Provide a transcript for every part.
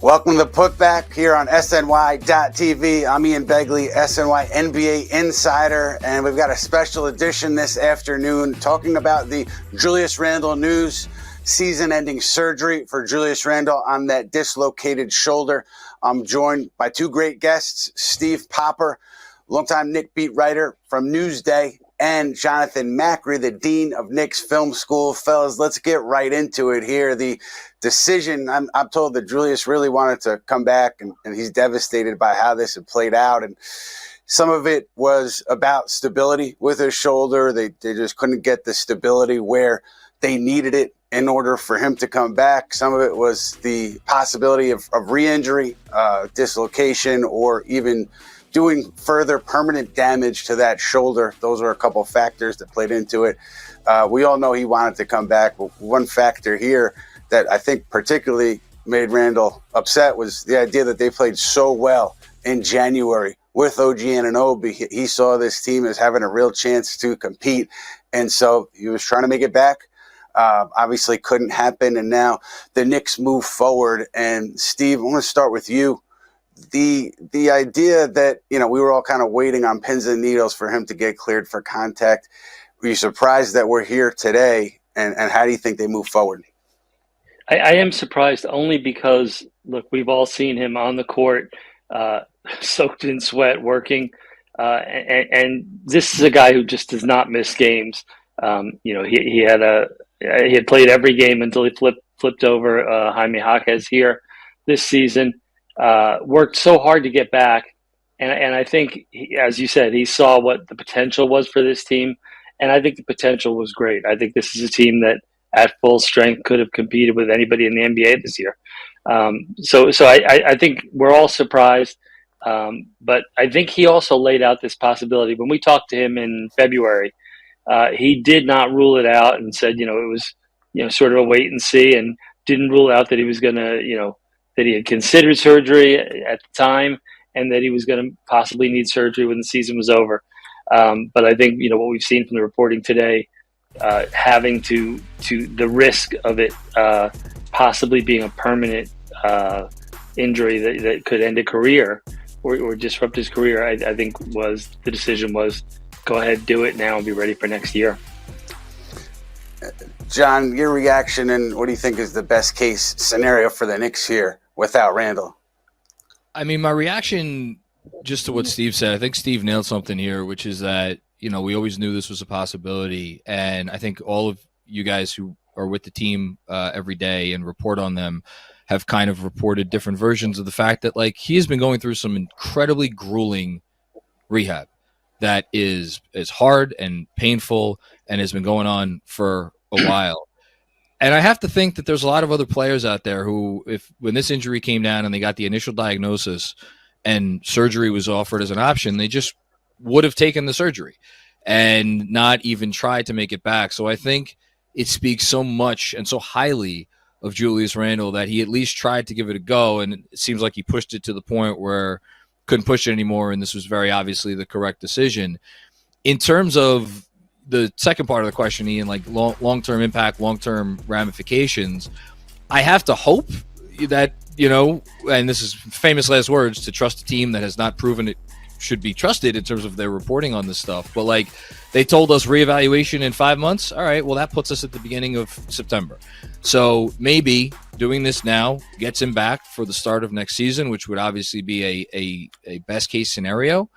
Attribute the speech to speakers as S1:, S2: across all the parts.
S1: Welcome to Putback here on SNY.TV. I'm Ian Begley, SNY NBA Insider, and we've got a special edition this afternoon talking about the Julius Randle news, season-ending surgery for Julius Randle on that dislocated shoulder. I'm joined by two great guests, Steve Popper, longtime Knicks beat writer from Newday, and Jonathan Macri, the dean of Knicks Film School. Fellas, let's get right into it here. The decision, I'm told that Julius really wanted to come back, and he's devastated by how this had played out. And some of it was about stability with his shoulder. They just couldn't get the stability where they needed it in order for him to come back. Some of it was the possibility of re-injury, dislocation, or even doing further permanent damage to that shoulder. Those are a couple of factors that played into it. We all know he wanted to come back, but one factor here that I think particularly made Randle upset was the idea that they played so well in January with OG Anunoby. He saw this team as having a real chance to compete, and so he was trying to make it back. Obviously couldn't happen, and now the Knicks move forward. And Steve, I want to start with you. The idea that, we were all kind of waiting on pins and needles for him to get cleared for contact. Were you surprised that we're here today, and how do you think they move forward?
S2: I am surprised only because, look, we've all seen him on the court, soaked in sweat, working, and this is a guy who just does not miss games. He had played every game until he flipped over Jaime Jaquez here this season. Worked so hard to get back, and I think, as you said, he saw what the potential was for this team, and I think the potential was great. I think this is a team that, at full strength, could have competed with anybody in the NBA this year. So I think we're all surprised, but I think he also laid out this possibility. When we talked to him in February, he did not rule it out and said, it was, sort of a wait and see, and didn't rule out that he was going to, that he had considered surgery at the time, and that he was going to possibly need surgery when the season was over. But I think, what we've seen from the reporting today, having to the risk of it possibly being a permanent injury that could end a career or disrupt his career, I think the decision was go ahead, do it now, and be ready for next year.
S1: John, your reaction, and what do you think is the best case scenario for the Knicks here without Randle?
S3: I mean, my reaction just to what Steve said, I think Steve nailed something here, which is that, we always knew this was a possibility. And I think all of you guys who are with the team every day and report on them have kind of reported different versions of the fact that, he has been going through some incredibly grueling rehab that is hard and painful and has been going on for a while. And I have to think that there's a lot of other players out there who, when this injury came down and they got the initial diagnosis and surgery was offered as an option, they just would have taken the surgery and not even tried to make it back. So I think it speaks so much and so highly of Julius Randle that he at least tried to give it a go. And it seems like he pushed it to the point where couldn't push it anymore. And this was very obviously the correct decision. In terms of the second part of the question, Ian, long-term impact, long-term ramifications, I have to hope that, and this is famous last words, to trust a team that has not proven it should be trusted in terms of their reporting on this stuff. But they told us reevaluation in 5 months. All right, well, that puts us at the beginning of September. So maybe doing this now gets him back for the start of next season, which would obviously be a best case scenario.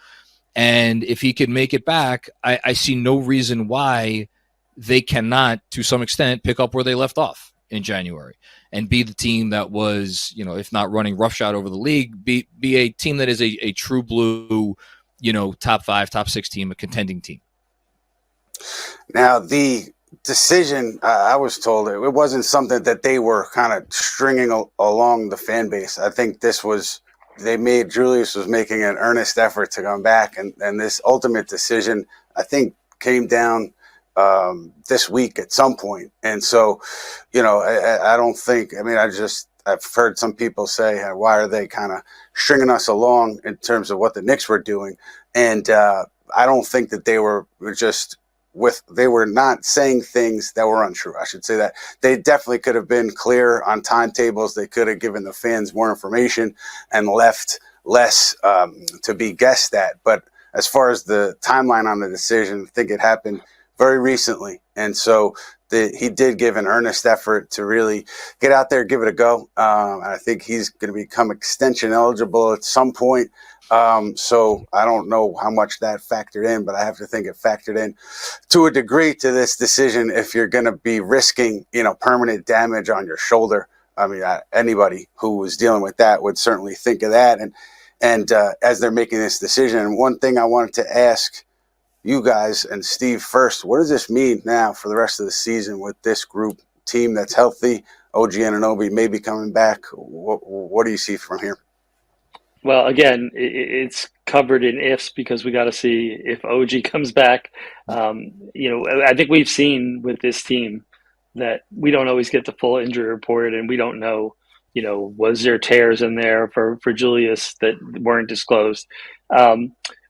S3: And if he can make it back, I see no reason why they cannot, to some extent, pick up where they left off in January and be the team that was, if not running roughshod over the league, be a team that is a true blue, top 5, top 6 team, a contending team.
S1: Now, the decision, I was told it wasn't something that they were kind of stringing along the fan base. I think this was, Julius was making an earnest effort to come back, and this ultimate decision, I think, came down this week at some point. And so, I don't think, I've heard some people say, why are they kind of stringing us along in terms of what the Knicks were doing? And I don't think that they were just they were not saying things that were untrue. I should say that they definitely could have been clear on timetables. They could have given the fans more information and left less to be guessed at. But as far as the timeline on the decision, I think it happened very recently. And so he did give an earnest effort to really get out there, give it a go. I think he's going to become extension eligible at some point. So I don't know how much that factored in, but I have to think it factored in to a degree to this decision if you're going to be risking, permanent damage on your shoulder. I mean, anybody who was dealing with that would certainly think of that. And as they're making this decision, and one thing I wanted to ask you guys and Steve first, what does this mean now for the rest of the season with this group team that's healthy? OG Anunoby may be coming back. What do you see from here?
S2: Well, again, it's covered in ifs because we got to see if OG comes back. I think we've seen with this team that we don't always get the full injury report, and we don't know, was there tears in there for Julius that weren't disclosed?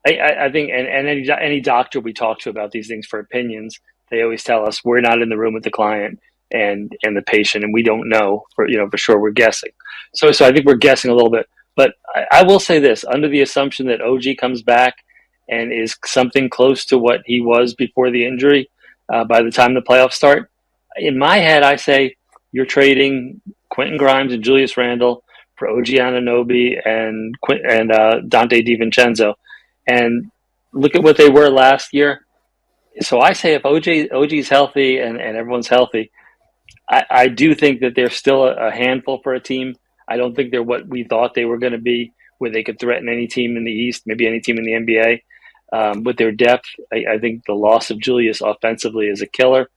S2: I think, and any doctor we talk to about these things for opinions, they always tell us we're not in the room with the client and the patient, and we don't know for sure. We're guessing. So I think we're guessing a little bit. But I will say this, under the assumption that OG comes back and is something close to what he was before the injury by the time the playoffs start, in my head, I say you're trading Quentin Grimes and Julius Randle for OG Anunoby and Dante DiVincenzo. And look at what they were last year. So I say if OG's healthy and everyone's healthy, I do think that they're still a handful for a team. I don't think they're what we thought they were going to be, where they could threaten any team in the East, maybe any team in the NBA. With their depth, I think the loss of Julius offensively is a killer.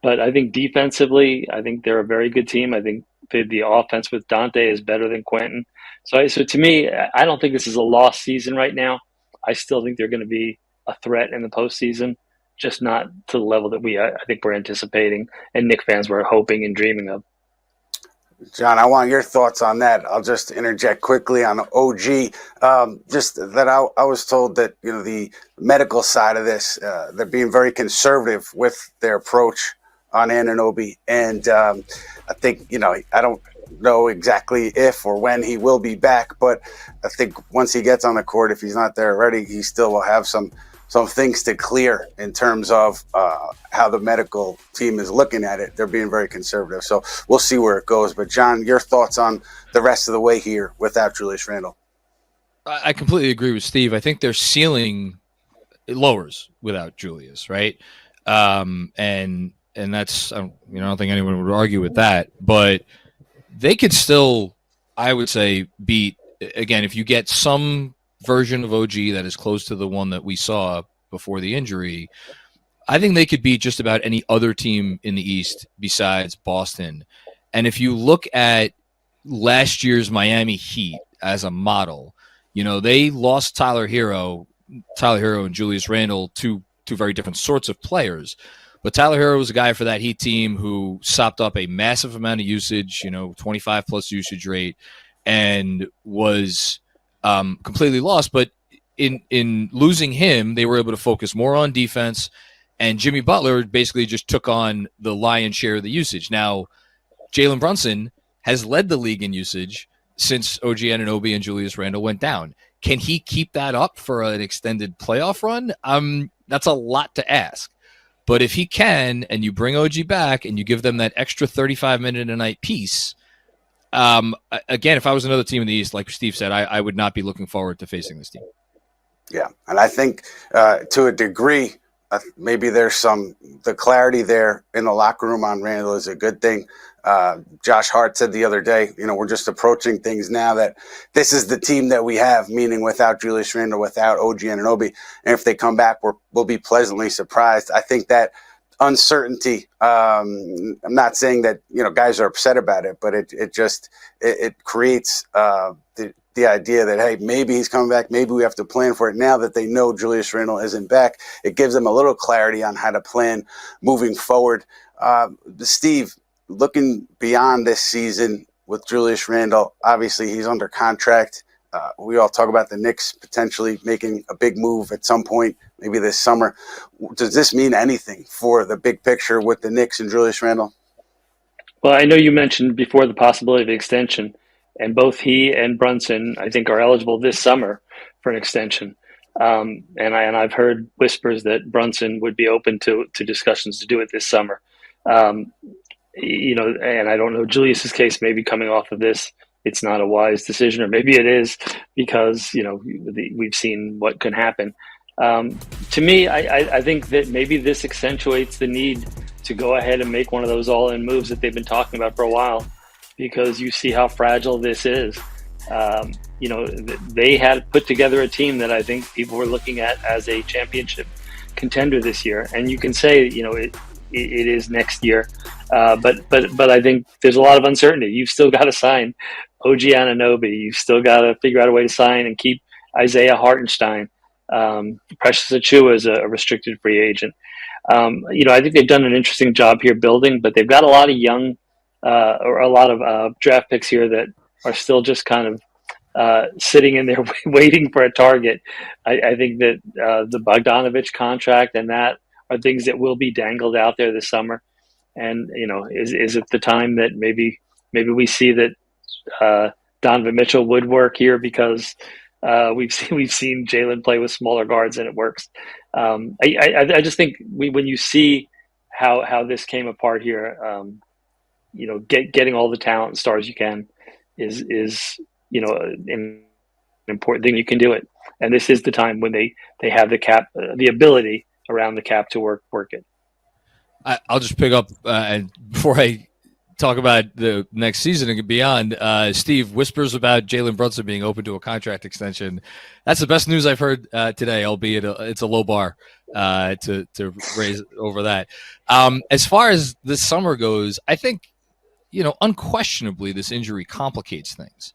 S2: But I think defensively, I think they're a very good team. I think the offense with Dante is better than Quentin. So to me, I don't think this is a lost season right now. I still think they're going to be a threat in the postseason, just not to the level that I think we're anticipating and Knicks fans were hoping and dreaming of.
S1: John, I want your thoughts on that. I'll just interject quickly on OG. Just that I was told that, the medical side of this, they're being very conservative with their approach on Anunoby. And I think, I don't know exactly if or when he will be back, but I think once he gets on the court, if he's not there already, he still will have some things to clear in terms of how the medical team is looking at it. They're being very conservative. So we'll see where it goes. But, John, your thoughts on the rest of the way here without Julius Randle?
S3: I completely agree with Steve. I think their ceiling lowers without Julius, right? And that's, I don't think anyone would argue with that. But they could still, I would say, beat, again, if you get some version of OG that is close to the one that we saw before the injury, I think they could beat just about any other team in the East besides Boston. And if you look at last year's Miami Heat as a model, they lost Tyler Hero and Julius Randle, two very different sorts of players. But Tyler Hero was a guy for that Heat team who sopped up a massive amount of usage, 25 plus usage rate, and was completely lost. But in losing him, they were able to focus more on defense, and Jimmy Butler basically just took on the lion's share of the usage. Now, Jalen Brunson has led the league in usage since OG Anunoby and Julius Randle went down. Can he keep that up for an extended playoff run? That's a lot to ask. But if he can, and you bring OG back and you give them that extra 35-minute a night piece, again, if I was another team in the East, like Steve said, I would not be looking forward to facing this team.
S1: Yeah, and I think to a degree, maybe there's the clarity there in the locker room on Randle is a good thing. Josh Hart said the other day, we're just approaching things now that this is the team that we have, meaning without Julius Randle, without OG Anunoby. And if they come back, we'll be pleasantly surprised. I think that uncertainty, I'm not saying that, guys are upset about it, but it creates the idea that, hey, maybe he's coming back. Maybe we have to plan for it now that they know Julius Randle isn't back. It gives them a little clarity on how to plan moving forward. Steve, looking beyond this season with Julius Randle, obviously he's under contract. We all talk about the Knicks potentially making a big move at some point, maybe this summer. Does this mean anything for the big picture with the Knicks and Julius Randle?
S2: Well, I know you mentioned before the possibility of extension, and both he and Brunson, I think, are eligible this summer for an extension. And I've heard whispers that Brunson would be open to discussions to do it this summer. Um, and I don't know Julius's case. Maybe coming off of this, it's not a wise decision, or maybe it is because we've seen what can happen. To me, I think that maybe this accentuates the need to go ahead and make one of those all-in moves that they've been talking about for a while, because you see how fragile this is. They had put together a team that I think people were looking at as a championship contender this year, and you can say, it is next year, but I think there's a lot of uncertainty. You've still got to sign OG Anunoby. You've still got to figure out a way to sign and keep Isaiah Hartenstein. Precious Achiuwa is a restricted free agent. I think they've done an interesting job here building, but they've got a lot of young or a lot of draft picks here that are still just kind of sitting in there waiting for a target. I think that the Bogdanovich contract and that are things that will be dangled out there this summer. And, is it the time that maybe we see that Donovan Mitchell would work here, because we've seen Jalen play with smaller guards and it works. I just think when you see how this came apart here, getting all the talent and stars you can is an important thing. You can do it, and this is the time when they have the cap, the ability around the cap to work it.
S3: I'll just pick up and before I talk about the next season and beyond, Steve, whispers about Jalen Brunson being open to a contract extension. That's the best news I've heard today, albeit it's a low bar to raise over that. As far as this summer goes, I think, unquestionably this injury complicates things,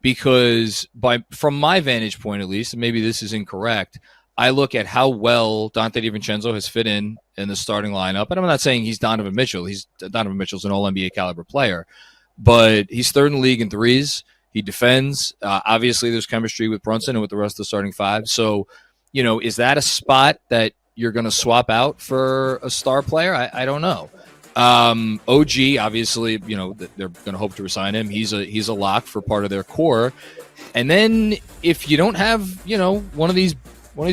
S3: because from my vantage point, at least, and maybe this is incorrect, I look at how well Dante DiVincenzo has fit in the starting lineup. And I'm not saying he's Donovan Mitchell. Donovan Mitchell's an all-NBA caliber player, but he's third in the league in threes. He defends. Obviously, there's chemistry with Brunson and with the rest of the starting five. So, is that a spot that you're going to swap out for a star player? I don't know. OG, obviously, they're going to hope to resign him. He's a lock for part of their core. And then if you don't have, one of these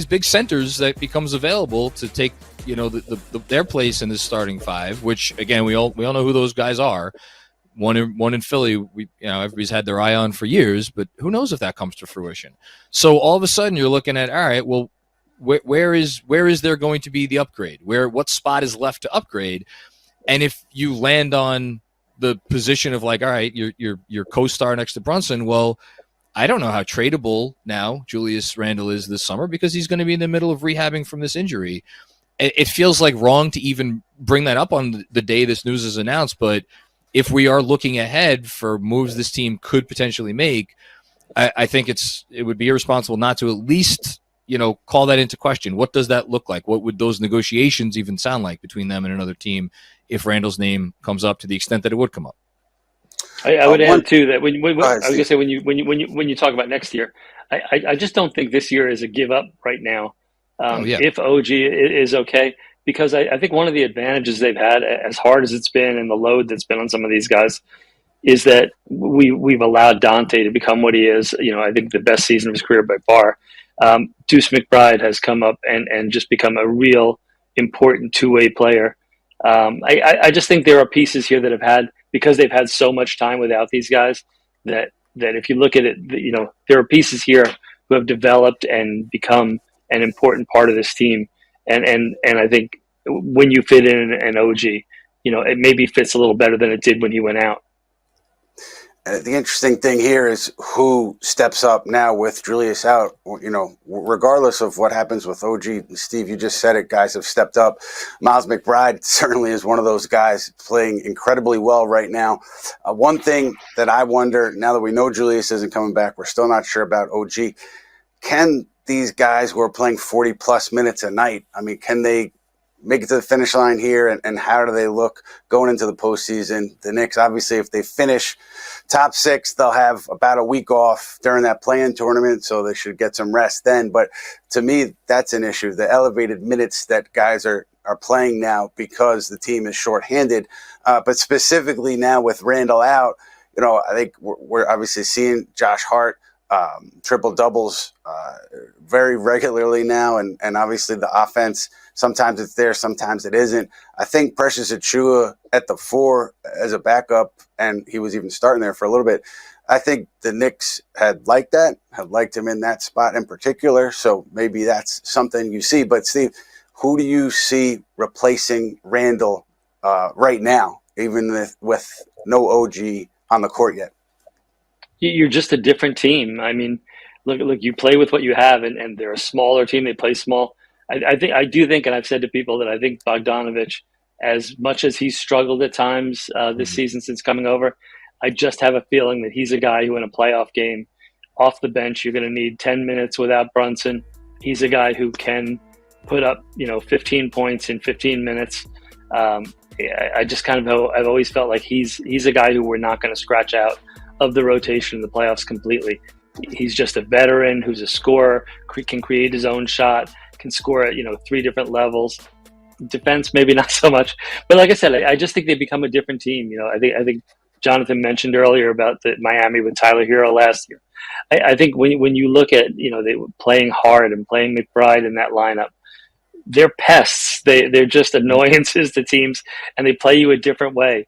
S3: big centers that becomes available to take, their place in this starting five, which again, we all know who those guys are. One in Philly, everybody's had their eye on for years, but who knows if that comes to fruition. So all of a sudden you're looking at, all right, well, where is there going to be the upgrade? What spot is left to upgrade? And if you land on the position of like, all right, your co-star next to Brunson, well, I don't know how tradable now Julius Randle is this summer, because he's going to be in the middle of rehabbing from this injury. It feels like wrong to even bring that up on the day this news is announced. But if we are looking ahead for moves this team could potentially make, I think it would be irresponsible not to at least, call that into question. What does that look like? What would those negotiations even sound like between them and another team if Randall's name comes up, to the extent that it would come up?
S2: I would add too that when I was going to say when you talk about next year, I just don't think this year is a give up right now. If OG is okay, because I think one of the advantages they've had, as hard as it's been and the load that's been on some of these guys, is that we've allowed Dante to become what he is. I think the best season of his career by far. Deuce McBride has come up and just become a real important two-way player. I just think there are pieces here that have had, because they've had so much time without these guys, that if you look at it, there are pieces here who have developed and become an important part of this team. And I think when you fit in an OG, it maybe fits a little better than it did when he went out.
S1: The interesting thing here is who steps up now with Julius out. Regardless of what happens with OG, Steve, you just said it, guys have stepped up. Miles McBride certainly is one of those guys playing incredibly well right now. One thing that I wonder, now that we know Julius isn't coming back, we're still not sure about OG. Can these guys who are playing 40-plus minutes a night, can they make it to the finish line here, and how do they look going into the postseason? The Knicks, obviously, if they finish top 6, they'll have about a week off during that play-in tournament, so they should get some rest then. But to me, that's an issue. The elevated minutes that guys are playing now because the team is shorthanded. But specifically now with Randle out, I think we're obviously seeing Josh Hart triple doubles very regularly now, and obviously the offense, sometimes it's there, sometimes it isn't. I think Precious Achiuwa at the 4 as a backup, and he was even starting there for a little bit. I think the Knicks had liked him in that spot in particular, so maybe that's something you see. But Steve, who do you see replacing Randle right now, even with no OG on the court yet?
S2: You're just a different team. I mean, look, you play with what you have, and they're a smaller team. They play small. I do think, and I've said to people that I think Bogdanovich, as much as he's struggled at times this season since coming over, I just have a feeling that he's a guy who in a playoff game, off the bench, you're going to need 10 minutes without Brunson. He's a guy who can put up, 15 points in 15 minutes. I just kind of, I've always felt like he's a guy who we're not going to scratch out of the rotation in the playoffs completely. He's just a veteran who's a scorer, can create his own shot, can score at 3 different levels. Defense, maybe not so much, but like I said, I just think they become a different team. I think Jonathan mentioned earlier about the Miami with Tyler Hero last year. I think when you look at they were playing hard and playing McBride in that lineup, they're pests. They're just annoyances to teams, and they play you a different way.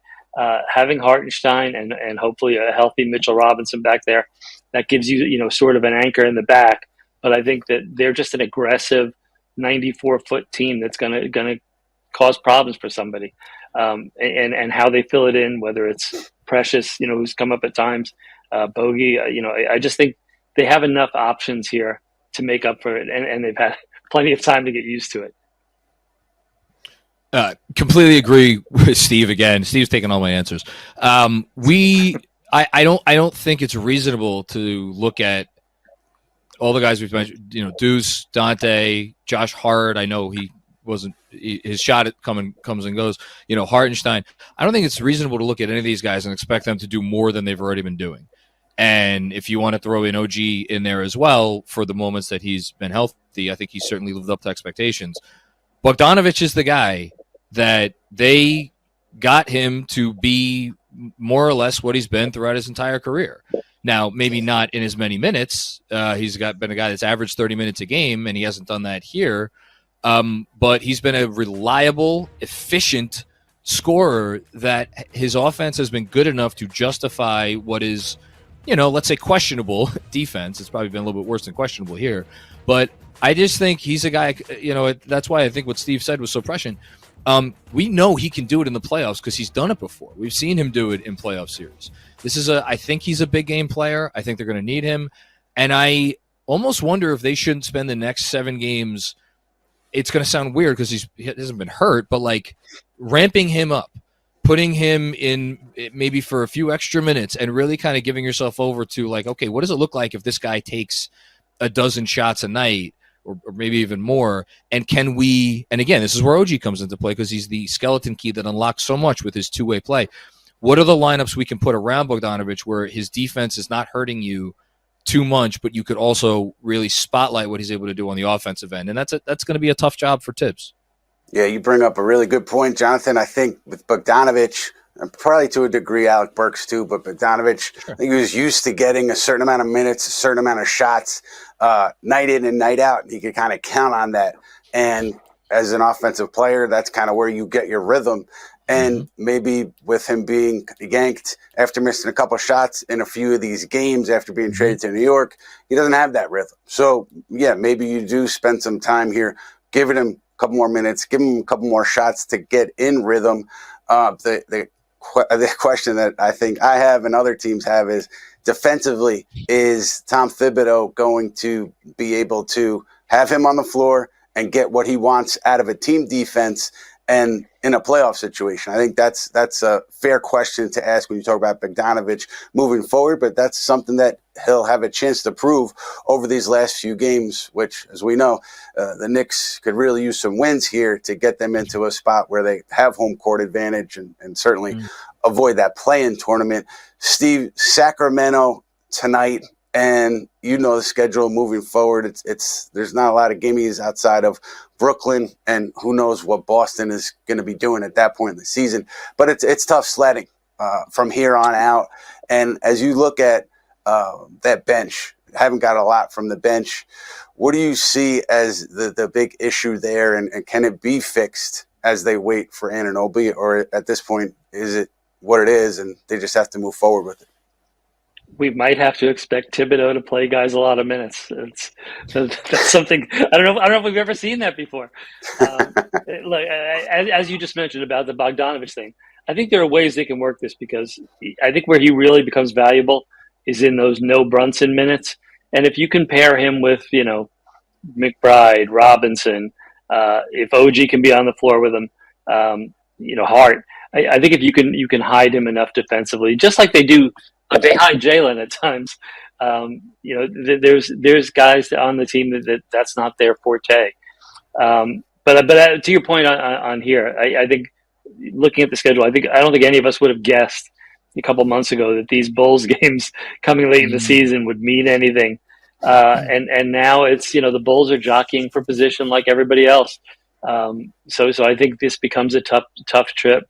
S2: Having Hartenstein and hopefully a healthy Mitchell Robinson back there, that gives you sort of an anchor in the back. But I think that they're just an aggressive 94-foot team that's gonna cause problems for somebody. And how they fill it in, whether it's Precious, who's come up at times, Bogey, I just think they have enough options here to make up for it, and they've had plenty of time to get used to it.
S3: Completely agree with Steve again. Steve's taking all my answers. I don't think it's reasonable to look at all the guys we've mentioned, Deuce, Dante, Josh Hart. I know his shot comes and goes, Hartenstein. I don't think it's reasonable to look at any of these guys and expect them to do more than they've already been doing. And if you want to throw in OG in there as well for the moments that he's been healthy, I think he's certainly lived up to expectations. Bogdanovich is the guy that they got him to be more or less what he's been throughout his entire career. Now, maybe not in as many minutes. He's been a guy that's averaged 30 minutes a game, and he hasn't done that here. But he's been a reliable, efficient scorer that his offense has been good enough to justify what is, let's say questionable defense. It's probably been a little bit worse than questionable here. But I just think he's a guy, that's why I think what Steve said was so prescient. We know he can do it in the playoffs because he's done it before. We've seen him do it in playoff series. I think he's a big game player. I think they're going to need him. And I almost wonder if they shouldn't spend the next 7 games. It's going to sound weird because he hasn't been hurt, but like ramping him up, putting him in maybe for a few extra minutes and really kind of giving yourself over to like, okay, what does it look like if this guy takes a dozen shots a night or maybe even more? And can we, and again, this is where OG comes into play because he's the skeleton key that unlocks so much with his two-way play. What are the lineups we can put around Bogdanovich where his defense is not hurting you too much, but you could also really spotlight what he's able to do on the offensive end? And that's going to be a tough job for Tibbs. Yeah,
S1: you bring up a really good point, Jonathan. I think with Bogdanovich, and probably to a degree Alec Burks too, but Bogdanovich, sure. I think he was used to getting a certain amount of minutes, a certain amount of shots, night in and night out. He could kind of count on that. And as an offensive player, that's kind of where you get your rhythm. And maybe with him being yanked after missing a couple shots in a few of these games after being traded to New York, he doesn't have that rhythm. So, yeah, maybe you do spend some time here giving him a couple more minutes, give him a couple more shots to get in rhythm. The question that I think I have and other teams have is defensively, is Tom Thibodeau going to be able to have him on the floor and get what he wants out of a team defense and in a playoff situation? I think that's a fair question to ask when you talk about Bogdanovich moving forward, but that's something that he'll have a chance to prove over these last few games, which, as we know, the Knicks could really use some wins here to get them into a spot where they have home court advantage and certainly avoid that play-in tournament. Steve, Sacramento tonight, and you know the schedule moving forward. It's there's not a lot of gimmies outside of Brooklyn, and who knows what Boston is going to be doing at that point in the season. But it's tough sledding from here on out. And as you look at that bench, haven't got a lot from the bench. What do you see as the big issue there, and can it be fixed as they wait for Anunoby, or at this point is it what it is and they just have to move forward with it?
S2: We might have to expect Thibodeau to play guys a lot of minutes. That's something I don't know if we've ever seen that before. Like as you just mentioned about the Bogdanovich thing, I think there are ways they can work this, because I think where he really becomes valuable is in those no Brunson minutes. And if you compare him with, McBride, Robinson, if OG can be on the floor with him, Hart, I think if you can hide him enough defensively, just like they do. They hide Jalen at times. There's guys on the team that's not their forte. But to your point on here, I think looking at the schedule, I don't think any of us would have guessed a couple months ago that these Bulls games coming late in the season would mean anything. And now it's the Bulls are jockeying for position like everybody else. So I think this becomes a tough trip.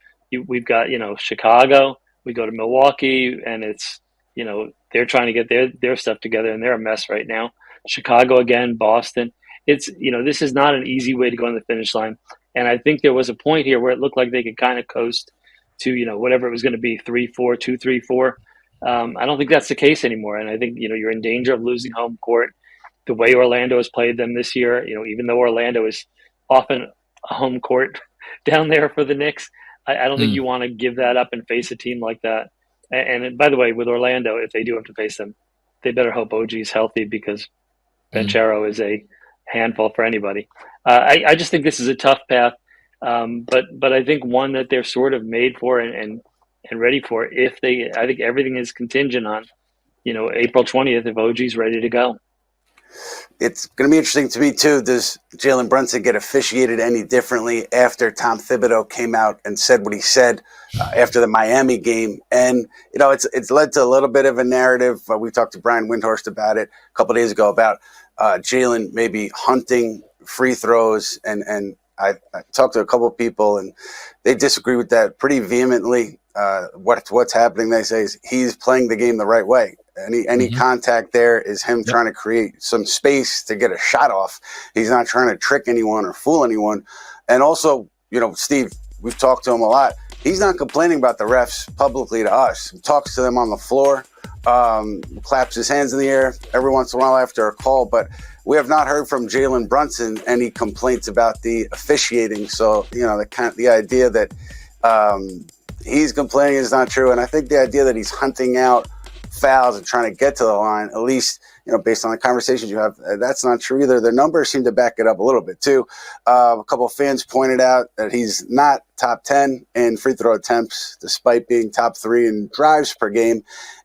S2: We've got Chicago. We go to Milwaukee, and it's, they're trying to get their stuff together, and they're a mess right now. Chicago again, Boston. It's, this is not an easy way to go on the finish line. And I think there was a point here where it looked like they could kind of coast to, whatever it was going to be, 3-4, 2-3-4. I don't think that's the case anymore. And I think, you're in danger of losing home court. The way Orlando has played them this year, even though Orlando is often a home court down there for the Knicks, I don't think you want to give that up and face a team like that. And by the way, with Orlando, if they do have to face them, they better hope OG is healthy, because Banchero is a handful for anybody. I just think this is a tough path, but I think one that they're sort of made for and ready for. I think everything is contingent on, April 20th if OG's ready to go.
S1: It's going to be interesting to me, too. Does Jalen Brunson get officiated any differently after Tom Thibodeau came out and said what he said after the Miami game? And, it's led to a little bit of a narrative. We talked to Brian Windhorst about it a couple of days ago about Jalen maybe hunting free throws. And I talked to a couple of people, and they disagree with that pretty vehemently. What's happening, they say, is he's playing the game the right way. Any contact there is him trying to create some space to get a shot off. He's not trying to trick anyone or fool anyone. And also, Steve, we've talked to him a lot. He's not complaining about the refs publicly to us. He talks to them on the floor, claps his hands in the air every once in a while after a call. But we have not heard from Jalen Brunson any complaints about the officiating. So, the idea that he's complaining is not true. And I think the idea that he's hunting out fouls and trying to get to the line, at least, based on the conversations you have, that's not true either. The numbers seem to back it up a little bit too. A couple of fans pointed out that he's not top 10 in free throw attempts, despite being top 3 in drives per game.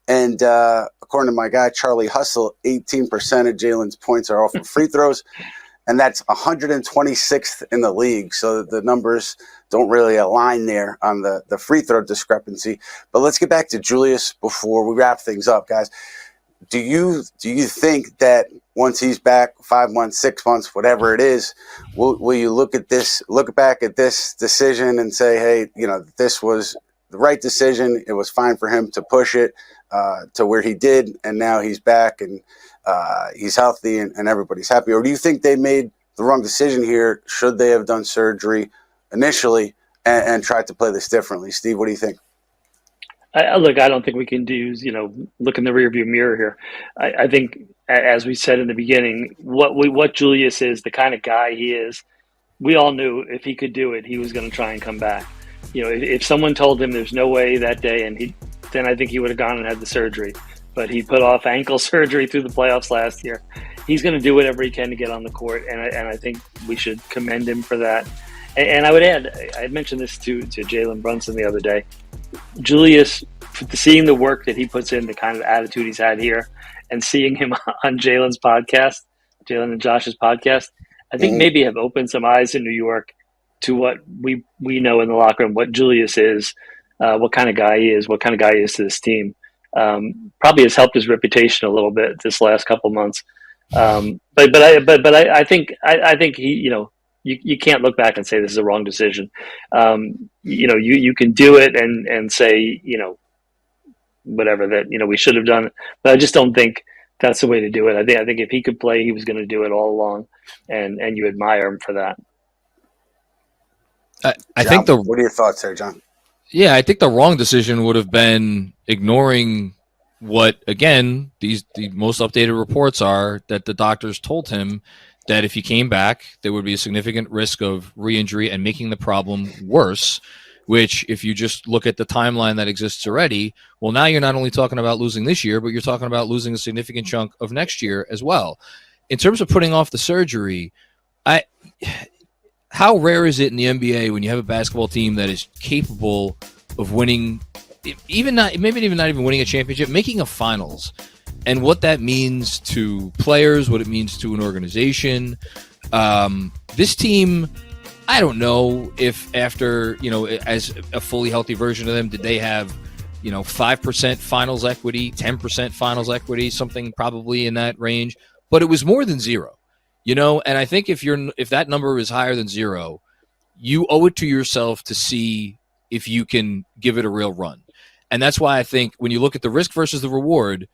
S1: And according to my guy, Charlie Hustle, 18% of Jalen's points are off of free throws. And that's 126th in the league. So the numbers don't really align there on the free throw discrepancy. But let's get back to Julius before we wrap things up, guys. Do you think that once he's back, 5 months, 6 months, whatever it is, will you look back at this decision and say, hey, this was the right decision. It was fine for him to push it to where he did, and now he's back and he's healthy and everybody's happy? Or do you think they made the wrong decision here? Should they have done surgery initially and tried to play this differently? Steve, what do you think?
S2: I don't think we can do, look in the rearview mirror here. I think, as we said in the beginning, what Julius is, the kind of guy he is, we all knew if he could do it, he was going to try and come back. If someone told him there's no way that day, then I think he would have gone and had the surgery. But he put off ankle surgery through the playoffs last year. He's going to do whatever he can to get on the court, and I think we should commend him for that. And I would add, I mentioned this to Jalen Brunson the other day. Julius, seeing the work that he puts in, the kind of attitude he's had here, and seeing him on Jalen's podcast, Jalen and Josh's podcast, I think maybe have opened some eyes in New York to what we know in the locker room, what Julius is, what kind of guy he is, what kind of guy he is to this team. Probably has helped his reputation a little bit this last couple months. But I think he, you can't look back and say this is a wrong decision. You can do it and say, whatever that, we should have done, but I just don't think that's the way to do it. I think if he could play, he was going to do it all along, and you admire him for that.
S3: I
S1: John,
S3: think
S1: what are your thoughts there, John?
S3: Yeah, I think the wrong decision would have been ignoring what, again, the most updated reports are that the doctors told him that if he came back, there would be a significant risk of re-injury and making the problem worse, which if you just look at the timeline that exists already, well, now you're not only talking about losing this year, but you're talking about losing a significant chunk of next year as well. In terms of putting off the surgery, how rare is it in the NBA when you have a basketball team that is capable of winning, maybe even not even winning a championship, making a finals, and what that means to players, what it means to an organization. This team, I don't know if after, as a fully healthy version of them, did they have, 5% finals equity, 10% finals equity, something probably in that range, but it was more than zero. And I think if that number is higher than zero, you owe it to yourself to see if you can give it a real run. And that's why I think when you look at the risk versus the reward,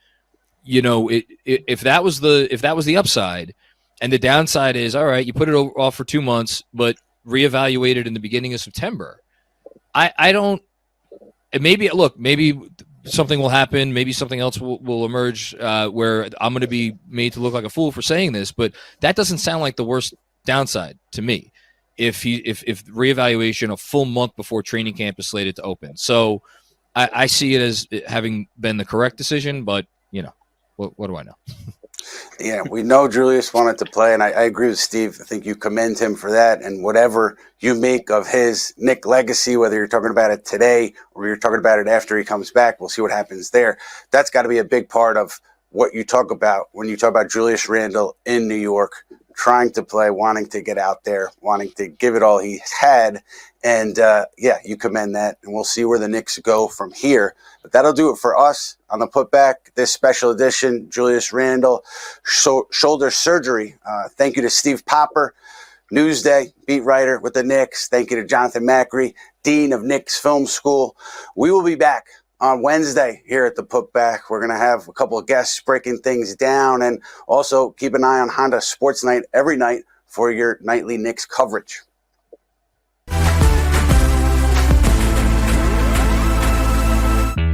S3: if that was the upside, and the downside is, all right, you put it off for 2 months, but reevaluate it in the beginning of September. I don't. And maybe something will happen. Maybe something else will emerge where I'm going to be made to look like a fool for saying this, but that doesn't sound like the worst downside to me. If reevaluation a full month before training camp is slated to open, so I see it as having been the correct decision. But what do I know?
S1: Yeah, we know Julius wanted to play, and I agree with Steve. I think you commend him for that, and whatever you make of his Knick legacy, whether you're talking about it today or you're talking about it after he comes back, we'll see what happens there. That's got to be a big part of what you talk about when you talk about Julius Randle in New York, trying to play, wanting to get out there, wanting to give it all he had. And, you commend that, and we'll see where the Knicks go from here. But that'll do it for us on the Putback, this special edition, Julius Randle, shoulder surgery. Thank you to Steve Popper, Newsday, beat writer with the Knicks. Thank you to Jonathan Macri, Dean of Knicks Film School. We will be back on Wednesday here at the Putback. We're going to have a couple of guests breaking things down, and also keep an eye on Honda Sports Night every night for your nightly Knicks coverage.